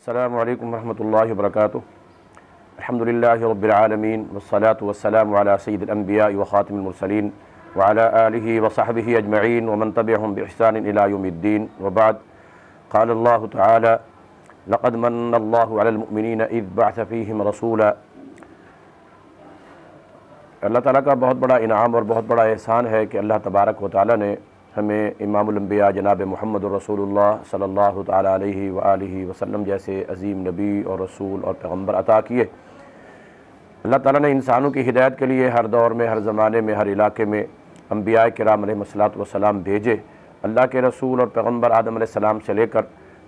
السلام علیکم ورحمۃ اللہ وبرکاتہ۔ الحمدللہ رب العالمین والصلاة والسلام علی سید الانبیاء وخاتم المرسلین وعلی آلہ وصحبہ اجمعین ومن تبعہم بإحسان الی یوم الدین وبعد۔ قال اللہ تعالی لقد من اللہ علی المؤمنین اذ بعث فیہم رسولا۔ اللہ تعالیٰ کا بہت بڑا انعام اور بہت بڑا احسان ہے کہ اللہ تبارک و تعالیٰ نے ہمیں امام الانبیاء جناب محمد رسول اللہ صلی اللہ تعالیٰ علیہ وآلہ وسلم جیسے عظیم نبی اور رسول اور پیغمبر عطا کیے۔ اللہ تعالیٰ نے انسانوں کی ہدایت کے لیے ہر دور میں، ہر زمانے میں، ہر علاقے میں انبیاء کرام علیہ الصلوۃ والسلام بھیجے۔ اللہ کے رسول اور پیغمبر آدم علیہ السلام سے لے کر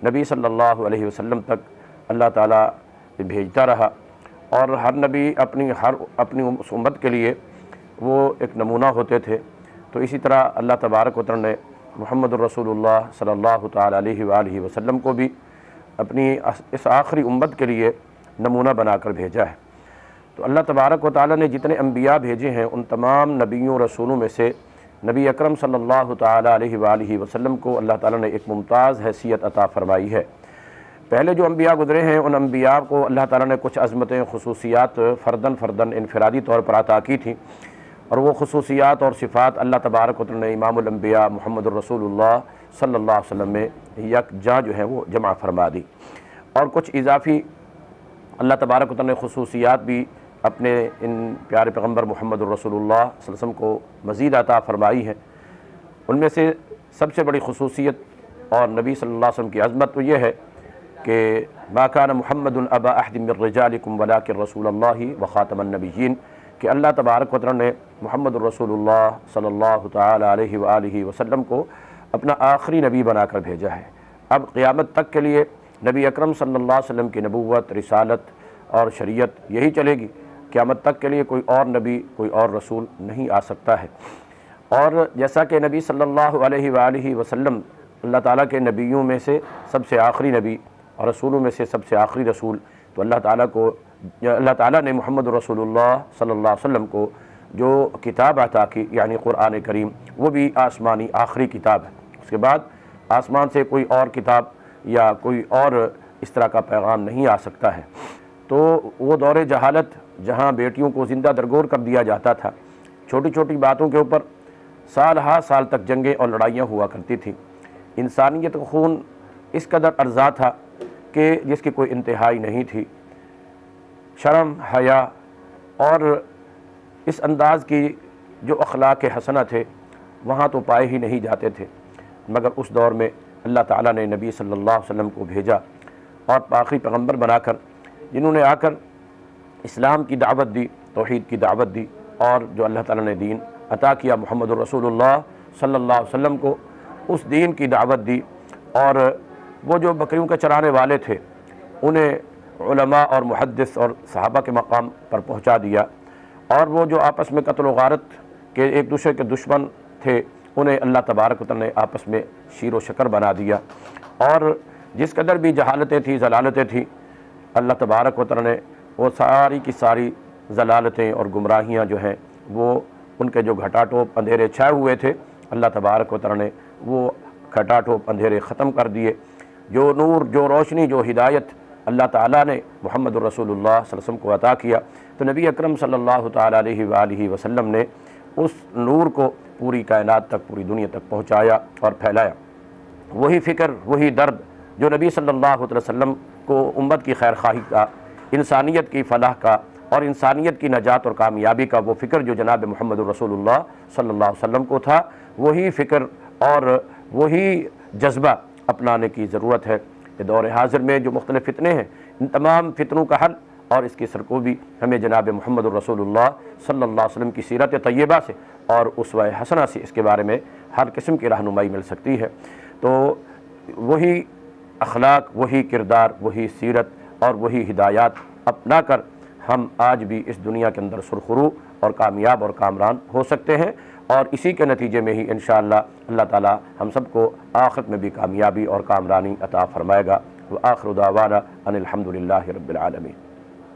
نبی صلی اللہ علیہ وسلم تک اللہ تعالیٰ بھیجتا رہا، اور ہر نبی اپنی امت کے لیے وہ ایک نمونہ ہوتے تھے۔ تو اسی طرح اللہ تبارک و تعالیٰ نے محمد الرسول اللہ صلی اللہ تعالیٰ علیہ وآلہ وسلم کو بھی اپنی اس آخری امت کے لیے نمونہ بنا کر بھیجا ہے۔ تو اللہ تبارک و تعالیٰ نے جتنے انبیاء بھیجے ہیں ان تمام نبیوں رسولوں میں سے نبی اکرم صلی اللہ تعالیٰ علیہ وآلہ وسلم کو اللہ تعالیٰ نے ایک ممتاز حیثیت عطا فرمائی ہے۔ پہلے جو انبیاء گزرے ہیں ان انبیاء کو اللہ تعالیٰ نے کچھ عظمتیں، خصوصیات فرداً انفرادی طور پر عطا کی تھیں، اور وہ خصوصیات اور صفات اللہ تبارک و تعالیٰ نے امام الانبیاء محمد الرسول اللہ صلی اللہ علیہ وسلم میں یکجا جو ہیں وہ جمع فرما دی، اور کچھ اضافی اللہ تبارک و تعالیٰ نے خصوصیات بھی اپنے ان پیارے پیغمبر محمد الرسول اللہ صلی اللہ علیہ وسلم کو مزید عطا فرمائی ہے۔ ان میں سے سب سے بڑی خصوصیت اور نبی صلی اللہ علیہ وسلم کی عظمت تو یہ ہے کہ ما کان محمد ابا احد من رجالکم ولکن رسول اللہ وخاتم النبیین، کہ اللہ تبارک و تعالیٰ نے محمد الرسول اللہ صلی اللہ تعالیٰ علیہ وآلہ وسلم کو اپنا آخری نبی بنا کر بھیجا ہے۔ اب قیامت تک کے لیے نبی اکرم صلی اللہ علیہ وسلم کی نبوت، رسالت اور شریعت یہی چلے گی۔ قیامت تک کے لیے کوئی اور نبی، کوئی اور رسول نہیں آ سکتا ہے۔ اور جیسا کہ نبی صلی اللہ علیہ وآلہ وسلم اللہ تعالیٰ کے نبیوں میں سے سب سے آخری نبی اور رسولوں میں سے سب سے آخری رسول، تو اللہ تعالیٰ نے محمد رسول اللہ صلی اللہ علیہ وسلم کو جو کتاب عطا کی یعنی قرآن کریم، وہ بھی آسمانی آخری کتاب ہے۔ اس کے بعد آسمان سے کوئی اور کتاب یا کوئی اور اس طرح کا پیغام نہیں آ سکتا ہے۔ تو وہ دور جہالت جہاں بیٹیوں کو زندہ درگور کر دیا جاتا تھا، چھوٹی چھوٹی باتوں کے اوپر سال ہا سال تک جنگیں اور لڑائیاں ہوا کرتی تھیں، انسانیت کا خون اس قدر ارزاں تھا کہ جس کی کوئی انتہائی نہیں تھی۔ شرم، حیا اور اس انداز کی جو اخلاق حسنہ تھے وہاں تو پائے ہی نہیں جاتے تھے، مگر اس دور میں اللہ تعالیٰ نے نبی صلی اللہ علیہ وسلم کو بھیجا، اور آخری پیغمبر بنا کر جنہوں نے آ کر اسلام کی دعوت دی، توحید کی دعوت دی، اور جو اللہ تعالیٰ نے دین عطا کیا محمد الرسول اللہ صلی اللہ علیہ وسلم کو، اس دین کی دعوت دی۔ اور وہ جو بکریوں کے چرانے والے تھے انہیں علماء اور محدث اور صحابہ کے مقام پر پہنچا دیا، اور وہ جو آپس میں قتل و غارت کے ایک دوسرے کے دشمن تھے انہیں اللہ تبارک و تعالیٰ نے آپس میں شیر و شکر بنا دیا۔ اور جس قدر بھی جہالتیں تھیں، ضلالتیں تھیں، اللہ تبارک و تعالیٰ نے وہ ساری کی ساری ضلالتیں اور گمراہیاں جو ہیں وہ ان کے جو گھٹا ٹوپ اندھیرے چھائے ہوئے تھے، اللہ تبارک و تعالیٰ نے وہ گھٹا ٹوپ اندھیرے ختم کر دیے۔ جو نور، جو روشنی، جو ہدایت اللہ تعالیٰ نے محمد الرسول اللہ صلی اللہ علیہ وسلم کو عطا کیا، تو نبی اکرم صلی اللہ تعالیٰ علیہ وآلہ وسلم نے اس نور کو پوری کائنات تک، پوری دنیا تک پہنچایا اور پھیلایا۔ وہی فکر، وہی درد جو نبی صلی اللہ علیہ وسلم کو امت کی خیر خواہی کا، انسانیت کی فلاح کا اور انسانیت کی نجات اور کامیابی کا وہ فکر جو جناب محمد الرسول اللہ صلی اللہ علیہ وسلم کو تھا، وہی فکر اور وہی جذبہ اپنانے کی ضرورت ہے۔ کہ دور حاضر میں جو مختلف فتنے ہیں، ان تمام فتنوں کا حل اور اس کی سرکوبی ہمیں جناب محمد الرسول اللہ صلی اللہ علیہ وسلم کی سیرت طیبہ سے اور اسوہ حسنہ سے اس کے بارے میں ہر قسم کی رہنمائی مل سکتی ہے۔ تو وہی اخلاق، وہی کردار، وہی سیرت اور وہی ہدایات اپنا کر ہم آج بھی اس دنیا کے اندر سرخرو اور کامیاب اور کامران ہو سکتے ہیں، اور اسی کے نتیجے میں ہی انشاءاللہ اللہ تعالی ہم سب کو آخرت میں بھی کامیابی اور کامرانی عطا فرمائے گا۔ وآخر دعوانا ان الحمدللہ رب العالمین۔